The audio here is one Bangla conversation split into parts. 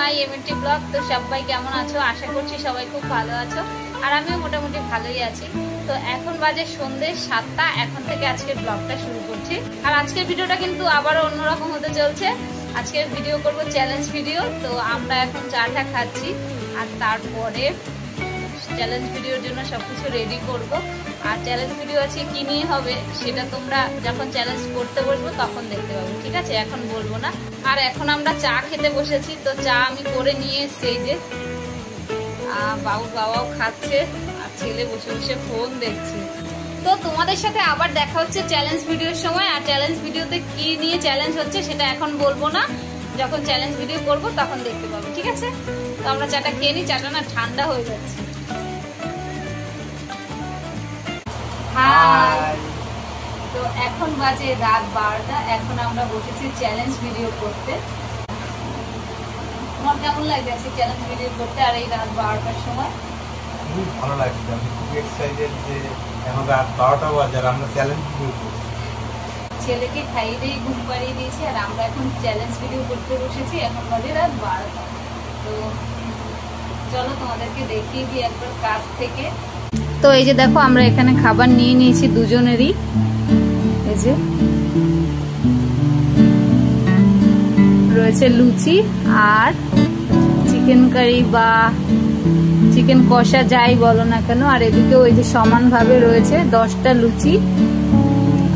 মাই এমএনটি ব্লগ। তো সবাই কেমন আছো? আশা করছি সবাই খুব ভালো আছো, আর আমিও মোটামুটি ভালোই আছি। তো এখন বাজে সন্ধ্যে 7টা, এখন থেকে আজকের ব্লগটা শুরু করছি। আর আজকের ভিডিওটা কিন্তু আবারও অন্যরকম হতে চলছে। আজকের ভিডিও করব চ্যালেঞ্জ ভিডিও। তো আমরা এখন চাটা খাচ্ছি, আর তারপরে চ্যালেঞ্জ ভিডিওর জন্য সবকিছু রেডি করব। আর চ্যালেঞ্জ ভিডিও আছে কি নিয়ে হবে সেটা তোমরা যখন চ্যালেঞ্জ করতে বসবো তখন দেখতে পাবো, ঠিক আছে? এখন বলবো না। আর এখন আমরা চা খেতে বসেছি। তো চা আমি করে নিয়ে এসছি, এই যে বাবাও খাচ্ছে, আর ছেলে বসে বসে ফোন দেখছে। তো তোমাদের সাথে আবার দেখা হচ্ছে চ্যালেঞ্জ ভিডিওর সময়। আর চ্যালেঞ্জ ভিডিওতে কি নিয়ে চ্যালেঞ্জ হচ্ছে সেটা এখন বলবো না, যখন চ্যালেঞ্জ ভিডিও করবো তখন দেখতে পাবো, ঠিক আছে? তো আমরা চাটা খেয়ে নিই, চাটা না ঠান্ডা হয়ে যাচ্ছে। তো এখন বাজে রাত 12টা, এখন আমরা বসেছি চ্যালেঞ্জ ভিডিও করতে। তোমার কেমন লাগছে আজকে চ্যালেঞ্জ ভিডিও করতে আর এই রাত 12টার সময়? খুব ভালো লাগছে, আমি খুব এক্সাইটেড যে এখন রাত 12টা বাজে আর আমরা চ্যালেঞ্জ ভিডিও করছি। ছেলেকে খাইয়ে দিয়ে ঘুম পাড়িয়ে দিয়েছি, আর আমরা এখন চ্যালেঞ্জ ভিডিও করতে বসেছি। এখন বাজে রাত 12টা। তো চলো তোমাদেরকে দেখিয়ে দিই একবার কাছ থেকে। তো এই যে দেখো, আমরা এখানে খাবার নিয়ে নিয়েছি দুজনেরই। এই যে রয়েছে লুচি আর চিকেন কারি বা চিকেন কষা, যাই বলো না কেন। আর এদিকে ওই যে সমানভাবে রয়েছে 10টা লুচি,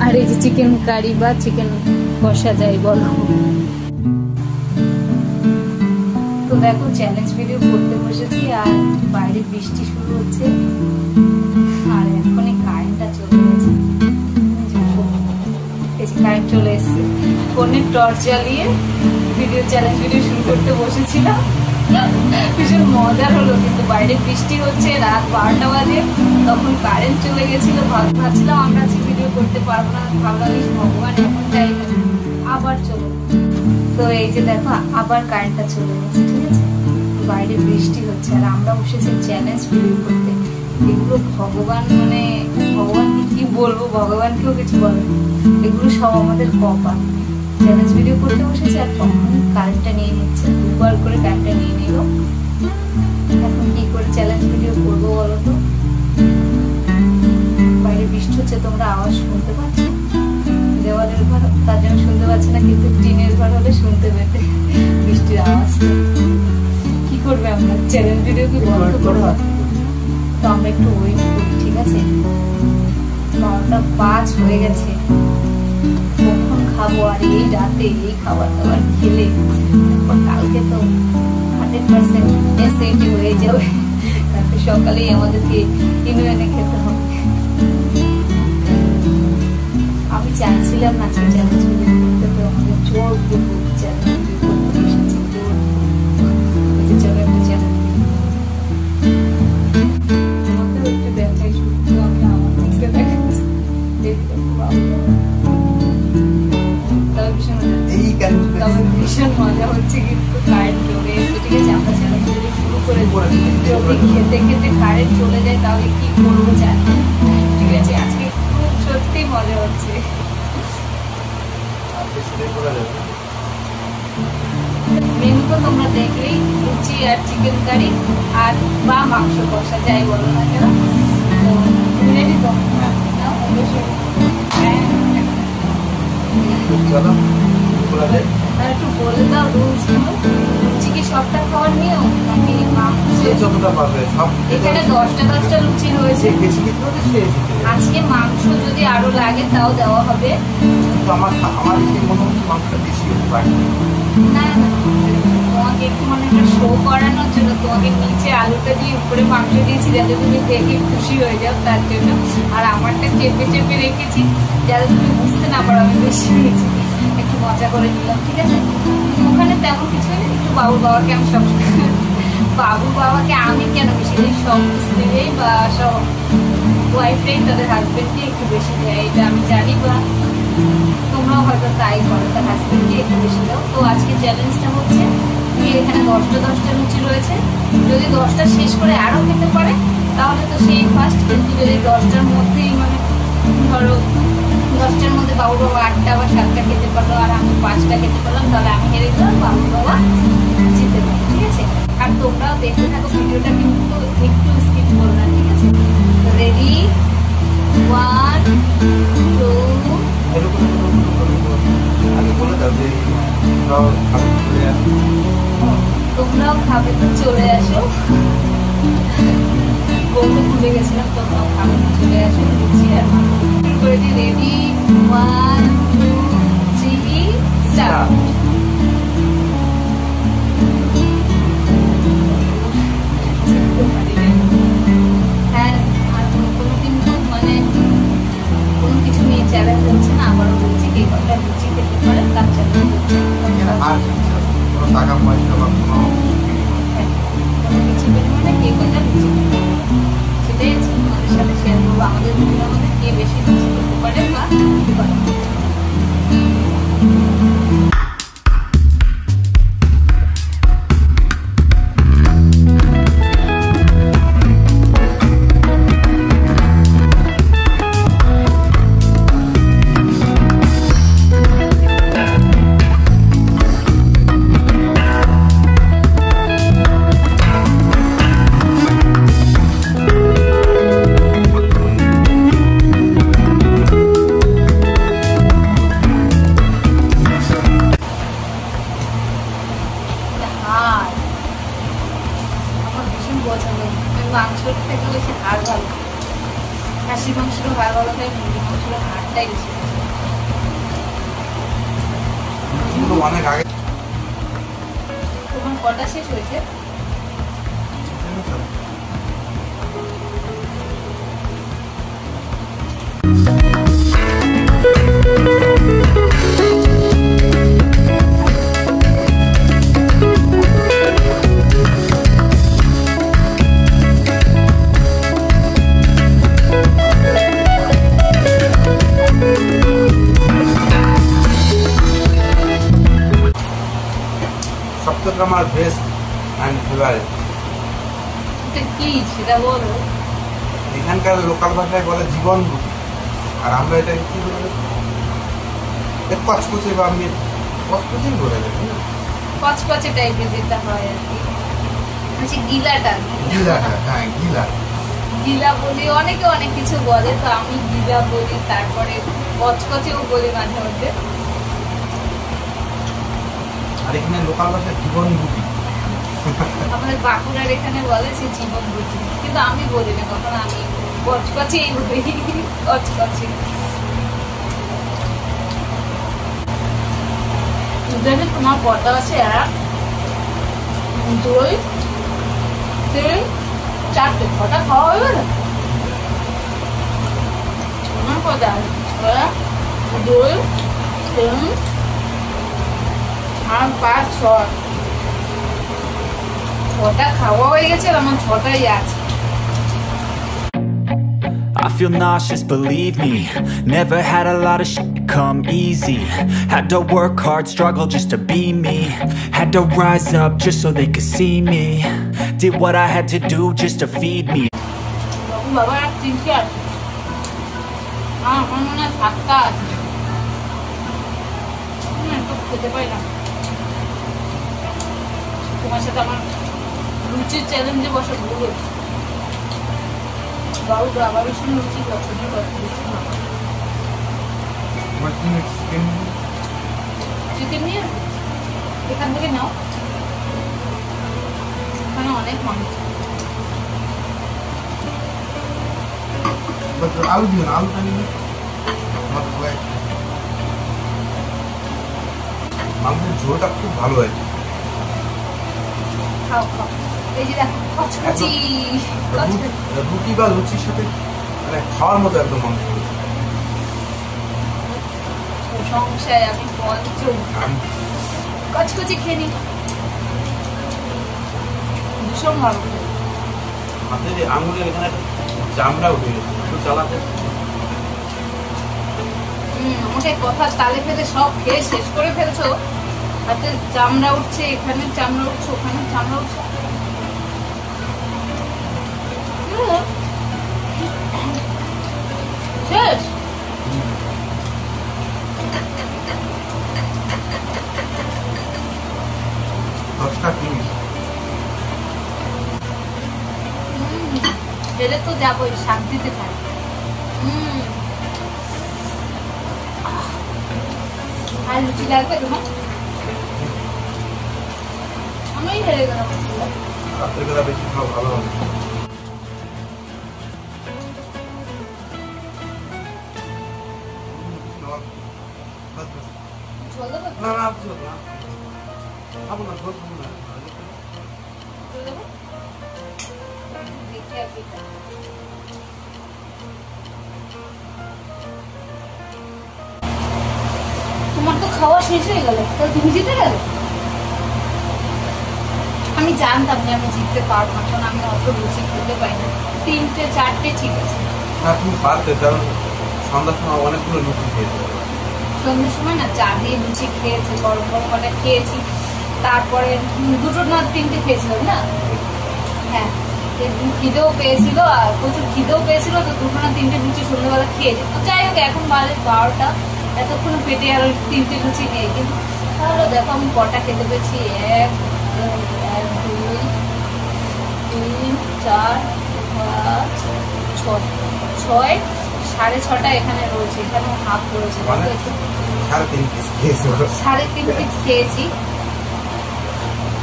আর এই যে চিকেন কারি বা চিকেন কষা, যাই বলো। তো দেখো চ্যালেঞ্জ ভিডিও করতে বসেছি, আর বাইরে বৃষ্টি শুরু হচ্ছে, আর এখনই কারেন্টটা চলে গেছে। কারেন্ট চলে এসছে। ফোনের টর্চ জ্বালিয়ে চ্যালেঞ্জ ভিডিও শুরু করতে বসেছিলাম। ভীষণ মজার হলো, কিন্তু বাইরে বৃষ্টি হচ্ছে, রাত 12টা বাজে, তখন কারেন্ট চলে গেছিল। ভাবছিলাম আমরা আজকে ভিডিও করতে পারবো না, ভাবলাম ভগবান এখন যাই আবার চলো। তো এই যে দেখো আবার কারেন্টটা চলে গেছে, ঠিক আছে? বাইরে বৃষ্টি হচ্ছে, আর আমরা বসেছি চ্যালেঞ্জ ভিডিও করতে। এগুলো ভগবান, মানে ভগবানকে কি বলবো, ভগবানকেও কিছু বলে, এগুলো সব আমাদের কপাল। চ্যালেঞ্জ ভিডিও করতে বসেছি, আর তখন কারেন্টটা নিয়ে নিচ্ছে, দুবার করে কারেন্টটা নিয়ে নিল। এখন কি করে চ্যালেঞ্জ ভিডিও করবো বলো তো? বাইরে বৃষ্টি হচ্ছে, তোমরা আওয়াজ শুনতে পাচ্ছ? দেওয়ালের ঘর তার জন্য শুনতে পাচ্ছি না, কিন্তু টিনের ঘর হলে শুনতে পেতে বৃষ্টির আওয়াজটা। কি করবে আমরা? চ্যালেঞ্জ ভিডিও কি বন্ধ করবো? তো আমরা একটু ওয়েট করি, ঠিক আছে? 9:05 হয়ে গেছে, কখন খাবো? আর এই রাতে এই খাবার দাবার খেলে কালকে তো 100% অ্যাসিডিটি হয়ে যাবে। কালকে সকালেই আমাদেরকে কিনে এনে খেতে হবে। আমি চাইছিলাম না আজকে চ্যালেঞ্জ ভিডিও করতে, তো আমাদের জোর করবো চ্যালেঞ্জ ভিডিও করতে বসেছি। চলো একটা চ্যালেঞ্জ তোমাকেও একটু দেখাই, শুধু আমি আমার দিকটা দেখাচ্ছি। তবে ভীষণ মজা হচ্ছে, কিন্তু কারেন্ট চলে এসেছে, ঠিক আছে? আমরা চ্যালেঞ্জ ভিডিও শুরু করে যদি খেতে খেতে কারেন্ট চলে যায় তাহলে কি করবো জানি, ঠিক আছে? আজকে খুব সত্যি মজা হচ্ছে। মেনু তো তোমরা দেখলেই, লুচি আর চিকেন কারি আর বা মাংস কষা, যাই বলো না কেন। তো রেডি তো? অবশ্যই। একটু বলে দাও রুলস গুলো। লুচি কি সবটা খাওয়ার নিয়ম নাকি এখানে 10টা লুচি রয়েছে? আজকে মাংস যদি আরো লাগে তাও দেওয়া হবে। না না, তোমাকে একটু মানে একটা শো করানোর জন্য তোমাকে নিচে আলুটা দিয়ে উপরে মাংস দিয়েছি, যাতে তুমি দেখে খুশি হয়ে যাও, তার জন্য। আর আমারটা চেপে চেপে রেখেছি যাতে তুমি বুঝতে না পারো আমি বেশি হয়েছি, একটু মজা করে নিলাম, ঠিক আছে? ওখানে তেমন কিছু নেই, একটু বাবুর বাবাকে আমি সব বাবুর বাবাকে আমি কেন বেশি দিই, সব স্ত্রীরাই বা সব ওয়াইফরাই তাদের হাজবেন্ডকে একটু বেশি দেয়, এটা আমি জানি, বা তোমরাও হয়তো তাই করো, তার হাজবেন্ডকে একটু বেশি দাও। তো আজকে চ্যালেঞ্জটা হচ্ছে, এখানে 10টা লুচি রয়েছে, যদি 10টা শেষ করে আরো খেতে পারে তাহলে তো সেই ফার্স্ট। কিন্তু যদি 10টার মধ্যেই, মানে ধরো 10টার মধ্যে বাবুর বাবা 8টা বা 7টা খেতে পারলো আর আমি 5টা খেতে পারলাম, তাহলে আমি হেরে গেলাম, বাবুর বাবা জিতে পারলো, ঠিক আর তোমরাও দেখতে থাকো ভিডিওটা, কিন্তু একটু স্কিপ করো না, ঠিক আছে? রেডি, 1 2 আগে বলে দাও যে তোমরাও খাবে তো চলে আসো। বলতে ভুলে গেছিলাম, তোমরাও খাবে তো চলে আসো। লুচি আর শুরু করে দিই। Ready, 1 2 3 start. হ্যাঁ, আর কোনো কিন্তু মানে কোনো কিছু নিয়ে চ্যালেঞ্জ হচ্ছে না। আবারও বলছি, কে কটা লুচি খেতে পারে তার চ্যালেঞ্জ হচ্ছে। আর কোনো টাকা পয়সা বা কোনো কিছু পরিমাণে কে কটা লুচি খেতে পারে সেটাই তোমাদের সাথে শেয়ার করবো। আমাদের দুজনের মধ্যে কে বেশি লুচি খেতে পারে বা খেতে পারে। মাংসের থেকে বেশি হাড় ভালো, খাসি মাংসের হাড় ভালো তাই মুরগি মাংসের হাড়টাই বেশি। অনেক আগে তোমার কটা শেষ হয়েছে? সবথেকে আমার বেস্ট অ্যান্ড ফেভারিট কি সেটা বলো। এখানকার লোকাল ভাষায় বলে জীবন রুটি, আর আমরা এটা কি বলে কচকচে বা আমি কচকচেই বলে দেবো, কচকচে টাইপের যেটা হয় আর কি, হচ্ছে গিলাটা। গিলাটা, হ্যাঁ গিলা। গিলা বলি, অনেকে অনেক কিছু বলে, তো আমি গিলা বলি। তারপরে কচকচেও বলি মাঝে মধ্যে। আর এখানে লোকাল ভাষায় জীবন রুটি, আমাদের বাঁকুড়ার এখানে বলে যে জীবন রুটি, কিন্তু আমি বলি না কখনো, আমি কচকচেই বলি, কচকচে। তোমার কটা আছে? 1 2 3 4টে, কটা খাওয়া হবে না? তোমার কটা? 1 2 3 আর 5 6, 6টা খাওয়া হয়ে গেছে, আর আমার 6টাই আছে। I feel nauseous, believe me. Never had a lot of shit come easy. Had to work hard, struggle just to be me. Had to rise up just so they could see me. Did what I had to do just to feed me. বাবা আর 3টে আছে, আমার মনে হয় 7টা আছে। তো খেতে পারি না। তোমার সাথে আমার লুচির চ্যালেঞ্জে বসে ভুল হচ্ছে। বাবু বাবা ভীষণ লুচি পছন্দ করে, লুচি খাওয়া। চিকেন নিয়ে এখান থেকে নাও, এখানে অনেক মাংস। আলু দিও না, আলুটা নিয়ে মাংসের ঝোলটা খুব ভালো হয়েছে। খাও খাও, এই যে দেখো কচকচি। রুটি বা লুচির সাথে মানে খাওয়ার মতো একদম মাংস। সংসায় আমি পঞ্চম কচকচি খেয়ে নি, ভীষণ ভালো। হাতে যে আঙুলের এখানে চামড়া উঠে গেছে, একটু চালাতে। আমাকে কথা তালে ফেলে সব খেয়ে শেষ করে ফেলছো। হাতে চামড়া উঠছে, এখানে চামড়া উঠছে, ওখানে চামড়া উঠছে। শেষ। যাবোই, শান্তিতে থাকবো। আর লুচি লাগবে তোমার? আমি হেরে গেলাম। রাতের বেলা বেশি খাওয়া ভালো হবে। ঝোল দেবো? না না ঝোল না, খাবো না, ঝোল খাবো না। ঝোল দেবো? দেখি আর কি খাই। তোমার তো খাওয়া শেষ হয়ে গেল, তাহলে তুমি জিতে গেলে। আমি জানতাম যে আমি জিততে পারবো না, কারণ আমি অত লুচি খেতে পাই না। 3টে 4টে ঠিক আছে। না তুমি পারতে, কারণ সন্ধ্যার সময় অনেকগুলো লুচি খেয়েছে। সন্ধ্যের সময় না চা দিয়ে লুচি খেয়েছে, গরম গরম কটা খেয়েছি। তারপরে 2টো না 3টে খেয়েছিলাম না? হ্যাঁ, খিদেও পেয়েছিল আর প্রচুর খিদেও পেয়েছিল, তো 2টো না 3টে লুচি সন্ধ্যেবেলা খেয়েছি। তো যাই হোক, এখন বাজে 12টা, এতক্ষণ পেটে আর 3টে লুচি নেই। কিন্তু তাহলে দেখো আমি কটা খেতে পেয়েছি। 1 2 3 4 5 6 6.5 এখানে রয়েছে, এখানে হাফ রয়েছে। মানে 3.5 পিস খেয়েছো? 3.5 পিস খেয়েছি,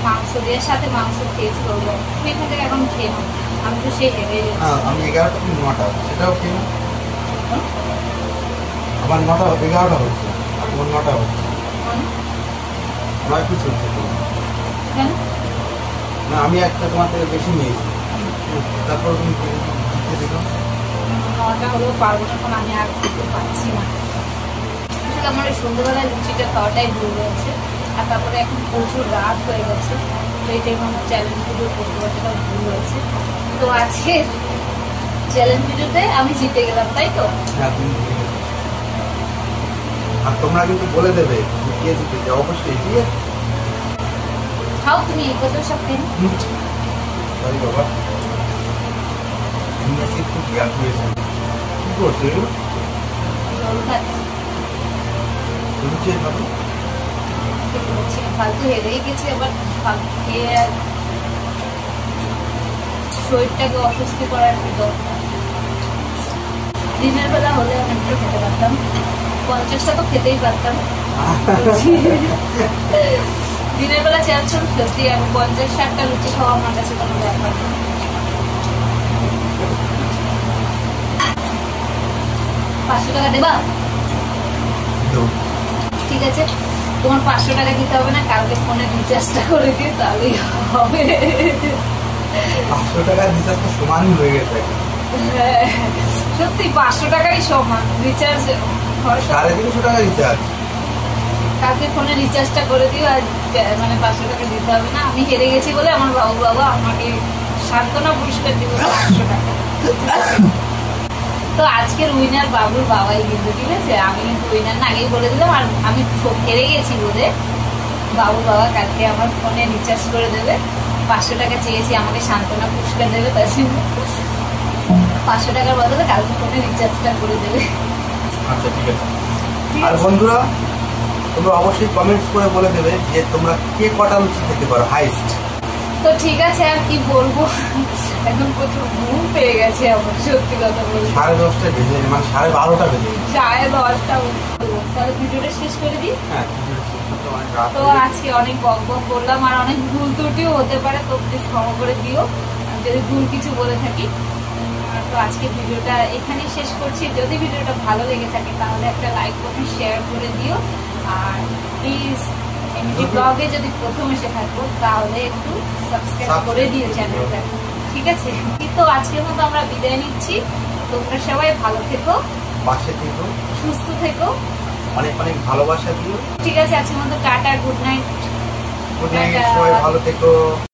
মাংস দিয়ে সাথে মাংস খেয়েছি। তুমি এখান থেকে এখন খেয়ে নাও, আমি তো সেই হেরে গেছি। আমি 11টা তুমি 9টা, সেটাও খেয়ে নাও। আমার 9টা 11টা হচ্ছে, আমার 9টা হচ্ছে, 9 পিস হচ্ছে। কেন? না আমি একটা তোমার থেকে বেশি নিয়েছি, তারপর তুমি জিতে দিল। 9টা হলেও পারবো না, কারণ আমি আর খেতে পারছি না। আসলে আমার ওই সন্ধ্যেবেলায় লুচিটা খাওয়াটাই ভুল হয়েছে। আর তারপরে এখন প্রচুর রাত হয়ে গেছে, তো এই টাইমে আমার চ্যালেঞ্জ ভিডিও করতে পারছিটা ভুল হয়েছে। তো আজকে চ্যালেঞ্জ ভিডিওতে আমি জিতে গেলাম, তাই তো? হ্যাঁ তুমি জিতে গেলে। আর তোমরা কিন্তু বলে দেবে কে জিতেছে অবশ্যই, ঠিক আছে? খাও তুমি, এই কথা সব খেয়ে নাও। সরি বাবা, এমনি খুব গ্যাপ হয়েছে। কি করছো? জল খাচ্ছি। লুচি খাবো? ফালতু হেরেই গেছি, আবার ফালতু খেয়ে আর শরীরটাকে অস্বস্তি করার কি দরকার। দিনের বেলা হলে অনেকটা খেতে পারতাম, 50টা তো খেতেই পারতাম। দিনের বেলা 4 সত্যি আমি 50-60টা লুচি খাওয়া আমার কাছে কোনো ব্যাপার না। 500 টাকা দেবা? ঠিক আছে, তোমার 500 টাকা দিতে হবে না, কালকে ফোনে রিচার্জটা করে দিও, তাহলেই হবে। 500 টাকার রিচার্জ তো সমানই হয়ে গেছে। সত্যি 500 টাকাই সমান রিচার্জ। 350 টাকা রিচার্জ। কালকে ফোনে রিচার্জটা করে দিও, আর মানে 500 টাকা দিতে হবে না। আমি হেরে গেছি বলে আমার বাবা আমাকে সান্ত্বনা পুরস্কার দিবে 500 টাকা। তো আজকের উইনার বাবুর বাবাই কিন্তু, ঠিক আছে? আমি কিন্তু উইনার না আগেই বলে দিলাম। আর আমি হেরে গেছি বলে বাবুর বাবা কালকে আমার ফোনে রিচার্জ করে দেবে। 500 টাকা চেয়েছি, আমাকে সান্ত্বনা পুরস্কার দেবে, তার জন্য 500 টাকার বদলে কালকে ফোনে রিচার্জটা করে দেবে। আচ্ছা ঠিক আছে। আর বন্ধুরা, তোমরা অবশ্যই কমেন্টস করে বলে দেবে যে তোমরা কে কটা লুচি খেতে পারো হাইস্ট। তো ঠিক আছে, আর কি বলবো, এখন প্রচুর ঘুম পেয়ে গেছে আমার, সত্যি কথা বলবো। 10:30 বেজে, মানে 12:30 বেজে। 10:30টা। তাহলে ভিডিওটা শেষ করে দিই। হ্যাঁ, তো আজকে অনেক বক বক করলাম, আর অনেক ভুল ত্রুটিও হতে পারে, তো প্লিজ ক্ষমা করে দিও যদি ভুল কিছু বলে থাকি। তো আজকে ভিডিওটা এখানেই শেষ করছি। যদি ভিডিওটা ভালো লেগে থাকে তাহলে একটা লাইক কমেন্ট শেয়ার করে দিও। আর প্লিজ এমনি ব্লগে যদি প্রথম এসে থাকো তাহলে একটু সাবস্ক্রাইব করে দিও চ্যানেলটা, ঠিক আছে? তো আজকের মতো আমরা বিদায় নিচ্ছি। তোমরা সবাই ভালো থেকো, পাশে থেকো, সুস্থ থেকো, অনেক অনেক ভালোবাসা দিও। ঠিক আছে? আজকের মতো tata, good night. Good night, সবাই ভালো থেকো।